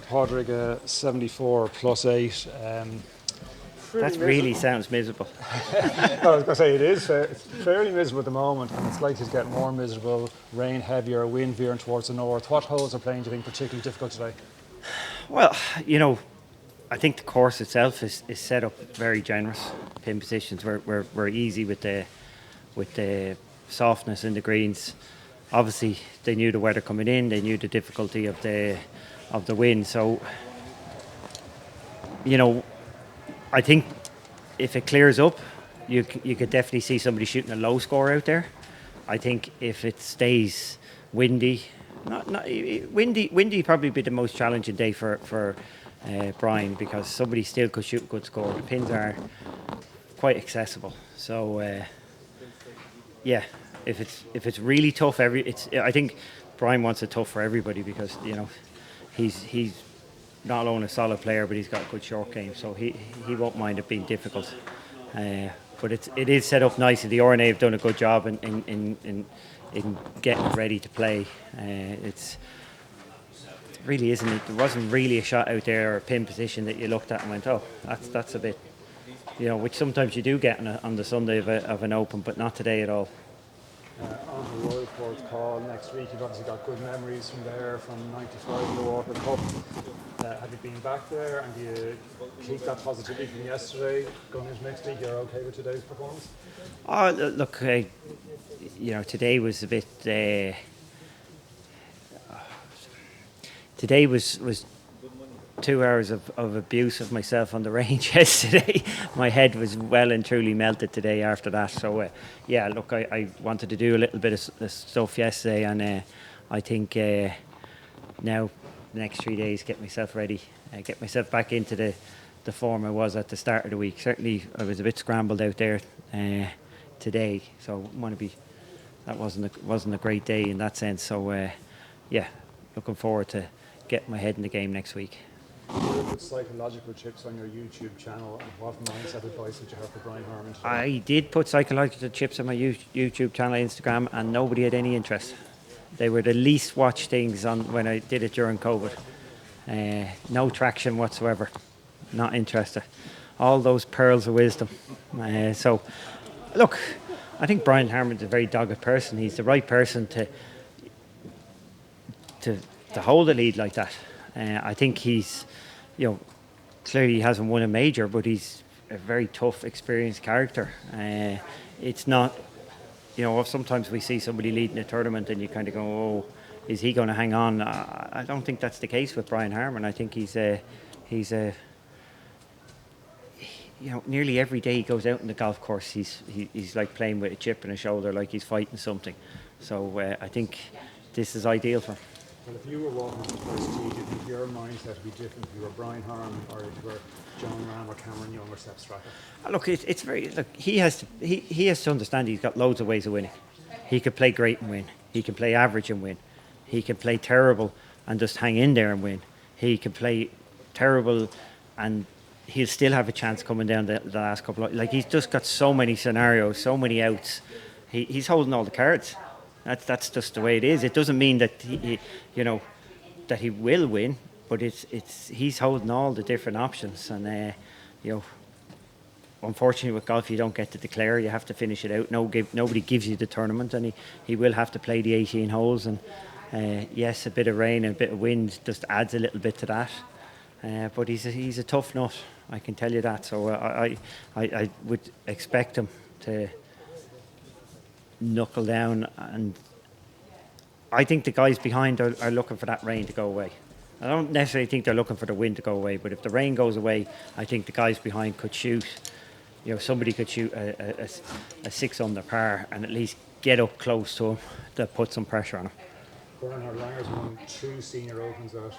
Padraig 74 plus 8. That really sounds miserable. Well, I was going to say it's fairly miserable at the moment, and it's likely to get more miserable. Rain heavier, wind veering towards the north. What holes are playing, do you think, particularly difficult today? Well, I think the course itself is set up very generous. Pin positions were easy with the softness in the greens. Obviously, they knew the weather coming in. They knew the difficulty of the wind. So, I think if it clears up, you could definitely see somebody shooting a low score out there. I think if it stays windy, not windy probably be the most challenging day for Brian, because somebody still could shoot a good score. The pins are quite accessible. So yeah, if it's really tough, I think Brian wants it tough for everybody, because he's not only a solid player, but he's got a good short game, so he won't mind it being difficult. But it is set up nicely. The RNA have done a good job in getting it ready to play. It really isn't. There wasn't really a shot out there or a pin position that you looked at and went, oh, that's a bit, which sometimes you do get on the Sunday of an Open, but not today at all. On the Royal Port call next week, you've obviously got good memories from there, from '95 the Walker Cup. Have you been back there, and do you keep that positivity from yesterday going into next week? You're okay with today's performance? Oh, look, today was a bit. Today was 2 hours of abuse of myself on the range yesterday. My head was well and truly melted today after that. So, look, I wanted to do a little bit of stuff yesterday, and I think now the next 3 days get myself ready, get myself back into the form I was at the start of the week. Certainly, I was a bit scrambled out there today, so that wasn't a great day in that sense. So, looking forward to getting my head in the game next week. You put psychological chips on your YouTube channel, and what mindset advice would you have for Brian Harmon today? I did put psychological chips on my YouTube channel, Instagram, and nobody had any interest. They were the least watched things on when I did it during COVID. No traction whatsoever. Not interested. All those pearls of wisdom. So, look, I think Brian Harmon's a very dogged person. He's the right person to hold a lead like that. I think he's, clearly he hasn't won a major, but he's a very tough, experienced character. It's not, sometimes we see somebody leading a tournament and you kind of go, oh, is he going to hang on? I don't think that's the case with Brian Harmon. I think he's nearly every day he goes out in the golf course, he's like playing with a chip on his shoulder, like he's fighting something. So I think this is ideal for him. Well, if you were walking on the first tee, do you think your mindset would be different if you were Brian Harmon, or if you were John Ram or Cameron Young or Sepp Straka? Look, it's very, look, he has to understand he's got loads of ways of winning. He could play great and win. He can play average and win. He can play terrible and just hang in there and win. He can play terrible and he'll still have a chance coming down the last couple of, like, he's just got so many scenarios, so many outs. He's holding all the cards. That's just the way it is. It doesn't mean that that he will win, but he's holding all the different options. And unfortunately with golf you don't get to declare. You have to finish it out. Nobody gives you the tournament, and he will have to play the 18 holes. And yes, a bit of rain and a bit of wind just adds a little bit to that. But he's a tough nut, I can tell you that. So I would expect him to knuckle down, and I think the guys behind are looking for that rain to go away. I don't necessarily think they're looking for the wind to go away, but if the rain goes away, I think the guys behind could shoot. Somebody could shoot a 6 under par and at least get up close to him to put some pressure on him. Bernhard Langer's won 2 senior opens at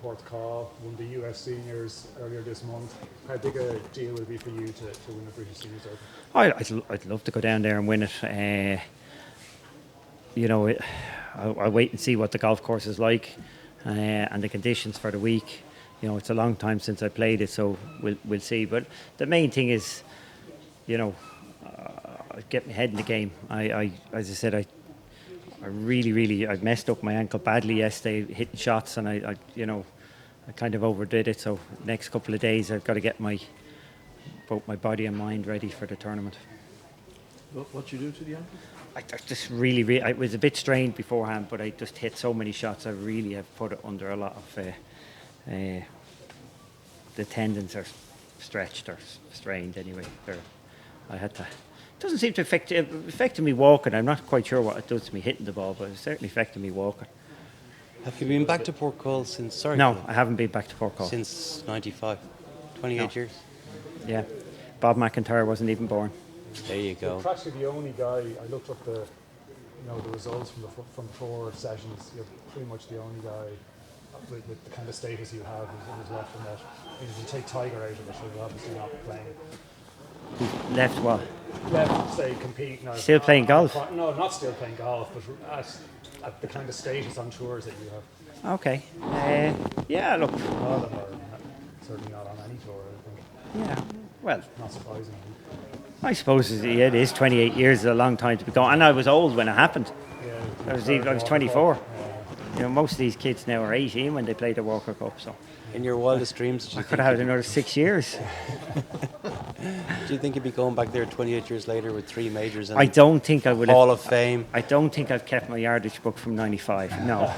Port Call, won the US Seniors earlier this month. How big a deal would it be for you to win a British Seniors Open? I'd love to go down there and win it. I'll wait and see what the golf course is like and the conditions for the week. It's a long time since I played it, so we'll see. But the main thing is, get my head in the game. As I said, I really I messed up my ankle badly yesterday hitting shots, and I I kind of overdid it. So next couple of days, I've got to get both my body and mind ready for the tournament. What you do to the ankle? I just really, I was a bit strained beforehand, but I just hit so many shots. I really have put it under a lot of. The tendons are stretched or strained anyway. I had to. It doesn't seem to affect me walking. I'm not quite sure what it does to me hitting the ball, but it's certainly affecting me walking. Have you been back to Port Call since? Sorry. No, I haven't been back to Port Call Since '95, 28 years. Yeah, Bob McIntyre wasn't even born. There you go. You're practically the only guy. I looked up the results from the 4 sessions. You're pretty much the only guy with the kind of status you have who's left in that. I mean, if you take Tiger out of it, he's obviously not playing. Left what? Left, say, compete. No, Still playing golf? No, not still playing golf, but at the kind of status on tours that you have. Okay. Yeah, look. A lot of them are certainly not on any tour, I think. Yeah. Well, Not surprising. I suppose it is. 28 years is a long time to be gone. And I was old when it happened. Yeah, I was 24. You know, most of these kids now are 18 when they play the Walker Cup. So In your wildest dreams, did you I could have had another 6 years. do you think you'd be going back there 28 years later with 3 majors and I don't think I would Hall have. of Fame? I don't think I've kept my yardage book from '95. No.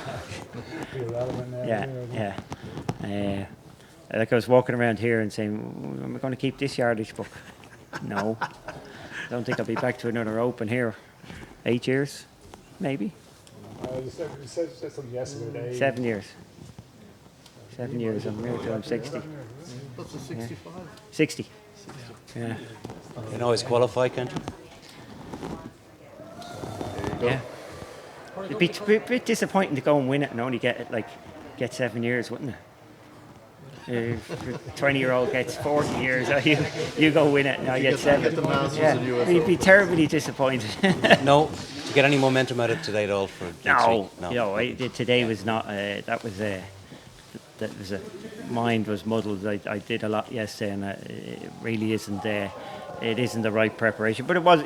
Be relevant now. Yeah. Like I was walking around here and saying, "Am I going to keep this yardage book?" No. Don't think I'll be back to another Open here. 8 years, maybe. You said something yesterday. 7 years. 7 years. I'm here till I'm 60. What's a 65? 60. Yeah. You can always qualify, can't you? Yeah. It'd be a bit disappointing to go and win it and only get 7 years, wouldn't it? 20-year-old gets 40 years. You go win it, now you get 7. Get the Masters Yeah, in US you'd be terribly disappointed. No. Did you get any momentum out of today at all for next No, week? no. Today was not. Mind was muddled. I did a lot yesterday, and it really isn't. It isn't the right preparation. But it was.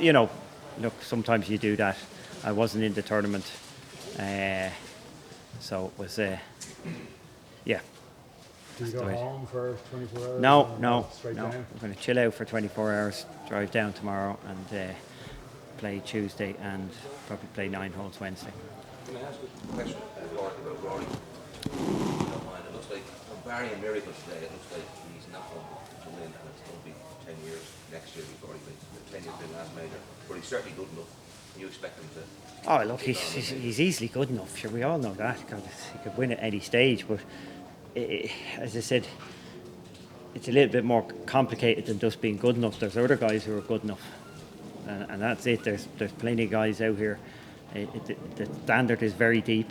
Look, sometimes you do that. I wasn't in the tournament, so it was. Yeah. Do you go home for 24 hours? No. Straight I'm down? going to chill out for 24 hours. Drive down tomorrow and play Tuesday and probably play 9 holes Wednesday. Can I ask a question about Rory? If you don't mind, it looks like barring a miracle today, it looks like he's not going to win, and it's going to be 10 years next year before he wins. 10 years been last major, but he's certainly good enough. You expect him to? Oh, look, he's easily good enough. Sure, we all know that. He could win at any stage, but as I said, it's a little bit more complicated than just being good enough. There's other guys who are good enough, and that's it. There's plenty of guys out here. The standard is very deep.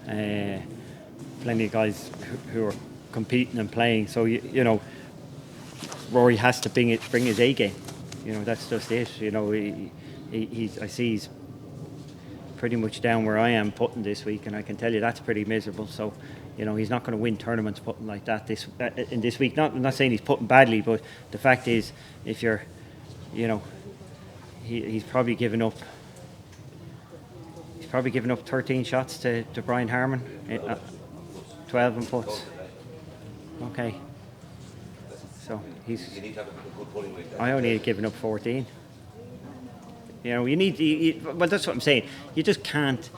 Plenty of guys who are competing and playing. So Rory has to bring his A game. That's just it. I see he's pretty much down where I am putting this week, and I can tell you that's pretty miserable. So, he's not going to win tournaments putting like that in this week. I'm not saying he's putting badly, but the fact is, if you're, he's probably given up. He's probably given up 13 shots to Brian Harman, 12 and putts. Okay. So he's. You need to have a good pulling week. I only given up 14. You need. Well, that's what I'm saying. You just can't.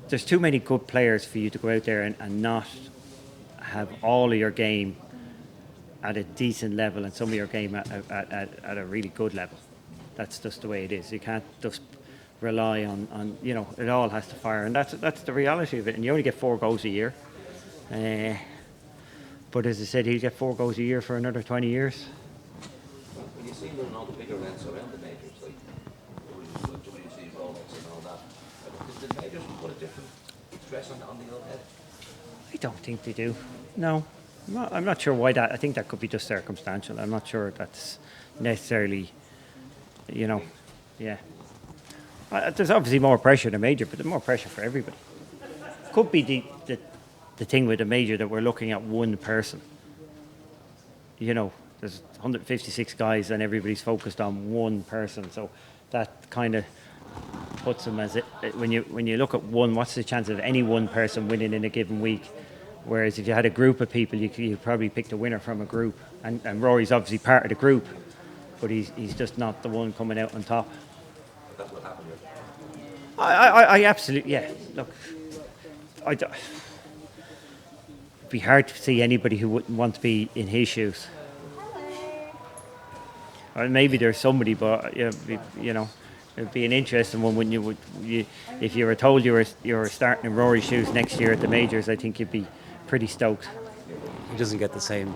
There's too many good players for you to go out there and not have all of your game at a decent level and some of your game at a really good level. That's just the way it is. You can't just rely on it all has to fire, and that's the reality of it. And you only get 4 goals a year. But as I said, he'll get 4 goals a year for another 20 years. When you see him in all the bigger events around the majors, like WC Rolex and all that, did the majors put a different stress on the old head? I don't think they do. No. I'm not sure why that. I think that could be just circumstantial. I'm not sure that's necessarily, yeah. There's obviously more pressure in a major, but there's more pressure for everybody. Could be the thing with the major that we're looking at one person. There's 156 guys and everybody's focused on one person, so that kind of puts him as it when you look at one, what's the chance of any one person winning in a given week? Whereas if you had a group of people, you probably pick the winner from a group, and Rory's obviously part of the group, but he's just not the one coming out on top. That will happen. I absolutely, yeah. Look, it'd be hard to see anybody who wouldn't want to be in his shoes. Or maybe there's somebody, but you know, it'd be an interesting one when if you were told you were starting in Rory's shoes next year at the majors. I think you'd be pretty stoked. He doesn't get the same.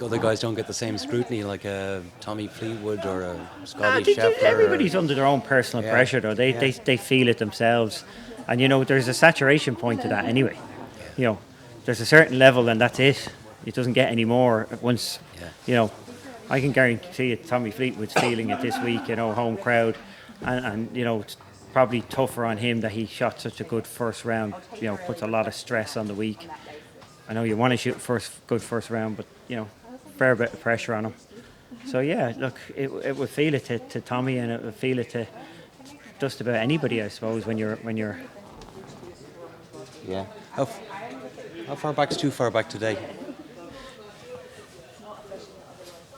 Other guys don't get the same scrutiny like a Tommy Fleetwood or a Scotty Scheffler. Everybody's under their own personal pressure, though. They feel it themselves, and you know there's a saturation point to that anyway. You know, there's a certain level, and that's it. It doesn't get any more once. You know, I can guarantee it. Tommy Fleetwood's feeling it this week. You know, home crowd, and you know it's probably tougher on him that he shot such a good first round. You know, puts a lot of stress on the week. I know you want to shoot good first round, but you know, fair bit of pressure on him. So yeah, look, it would feel it to Tommy, and it would feel it to just about anybody, I suppose, when you're. Yeah. How far back's too far back today?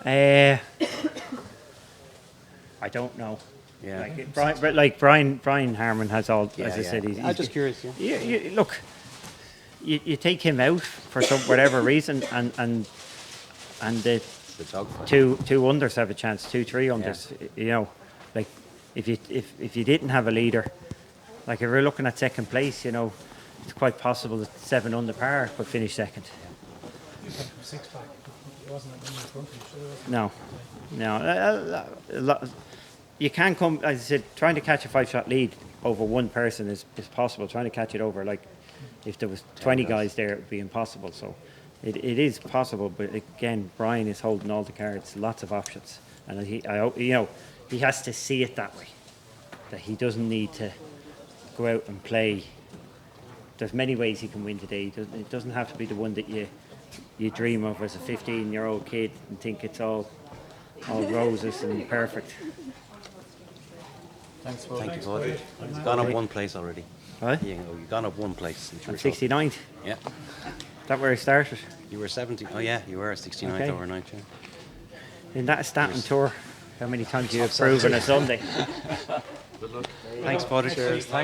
I don't know. Yeah. Brian Harmon has all, as I said. I'm just curious. Yeah. Look, you take him out for whatever reason, and the two unders have a chance, 2-3 unders. You know, like if you didn't have a leader, like if we're looking at second place, you know, it's quite possible that 7 under par could finish second. Six pack. It wasn't like in front of you. No. You can come, as I said, trying to catch a 5-shot lead over one person is possible. Trying to catch it over, like, if there was 20 guys there, it would be impossible. So it is possible, but again, Brian is holding all the cards, lots of options. And he has to see it that way, that he doesn't need to go out and play. There's many ways he can win today. It doesn't have to be the one that you dream of as a 15-year-old kid and think it's all roses and perfect. Thanks, Paul. Thank you, Paul. You've gone up one place already. What? You've gone up one place since you I'm were told. 69th. Yeah. Is that where I started? You were 70. Oh yeah, you were 69th Okay. overnight. Yeah. In that Staten tour, how many times you have proven a Sunday? Thanks, Padraig.